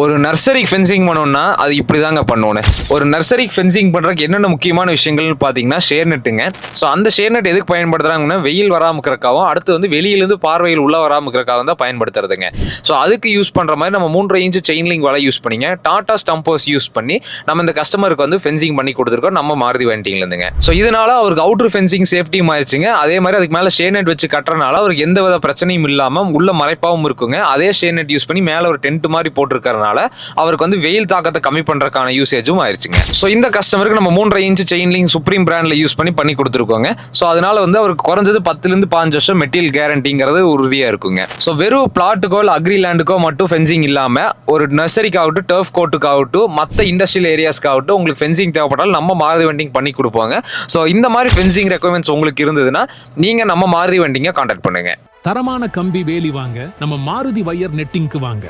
ஒரு நர்சரிக்கு ஃபென்சிங் பண்ணோம்னா அது இப்படி தாங்க பண்ணணும். ஒரு நர்சரிக்கு ஃபென்சிங் பண்ணுறதுக்கு என்னென்ன முக்கியமான விஷயங்கள்னு பார்த்தீங்கன்னா ஷேர் நெட்டுங்க. ஸோ அந்த ஷேர் நெட் எதுக்கு பயன்படுத்துறாங்கன்னா வெயில் வராமல் இருக்கிறக்காகவும் அடுத்து வந்து வெளியிலேருந்து பார்வையில் உள்ள வராமல் இருக்கிறக்காகவும் தான் பயன்படுத்துறதுங்க. ஸோ அதுக்கு யூஸ் பண்ணுற மாதிரி நம்ம 3.5 இன்ச்சு செயின் லிங்க் வலை யூஸ் பண்ணிங்க டாடா ஸ்டம்போஸ் யூஸ் பண்ணி நம்ம இந்த கஸ்டமருக்கு வந்து ஃபென்சிங் பண்ணி கொடுத்துருக்கோம் நம்ம மாருதி வண்டிங்கலேருந்துங்க. ஸோ இதனால அவருக்கு அவுட்டர் ஃபென்சிங் சேஃப்டியும் ஆயிடுச்சுங்க. அதே மாதிரி அதுக்கு மேலே ஷேர் நெட் வச்சு கட்டுறதுனால அவருக்கு எந்த வித பிரச்சனையும் இல்லாமல் உள்ள மறைப்பாகவும் இருக்குங்க. அதே ஷேர் நெட் யூஸ் பண்ணி மேலே ஒரு டென்ட் மாதிரி போட்டிருக்காரு அவருக்கு வந்து வெயில் தாக்கத்தை கம்மி பண்றதுக்கான யூசேஜும் ஆயிருச்சுங்க. ஸோ இந்த கஸ்டமருக்கு நம்ம 3.5 இன்ச்சு செயின் லிங்க் சுப்ரீம் பிராண்ட்ல யூஸ் பண்ணி கொடுத்துருக்கோங்க. ஸோ அதனால வந்து அவருக்கு குறைஞ்சது 10 to 15 வருஷம் மெட்டீரியல் கேரண்டிங்கிறது உறுதியா இருக்குங்க. ஸோ வெறும் பிளாட்டுக்கோ இல்லை அக்ரி லேண்டுக்கோ மட்டும் ஃபென்சிங் இல்லாம ஒரு நர்சரிக்காகட்டும் டர்ஃப் கோட்டுக்காகட்டும் மற்ற இண்டஸ்ட்ரியல் ஏரியாஸ்க்காகட்டும் உங்களுக்கு ஃபென்சிங் தேவைப்பட்டாலும் நம்ம மாருதி வெண்டிங் பண்ணி கொடுப்போங்க. ஸோ இந்த மாதிரி ஃபென்சிங் ரெக்குவயர்மெண்ட்ஸ் உங்களுக்கு இருந்ததுன்னா நீங்க நம்ம மாருதி வெண்டிங்கை கான்டாக்ட் பண்ணுங்க. தரமான கம்பி வேலி வாங்க நம்ம மாருதி வயர் நெட்டிங்க்கு வாங்க.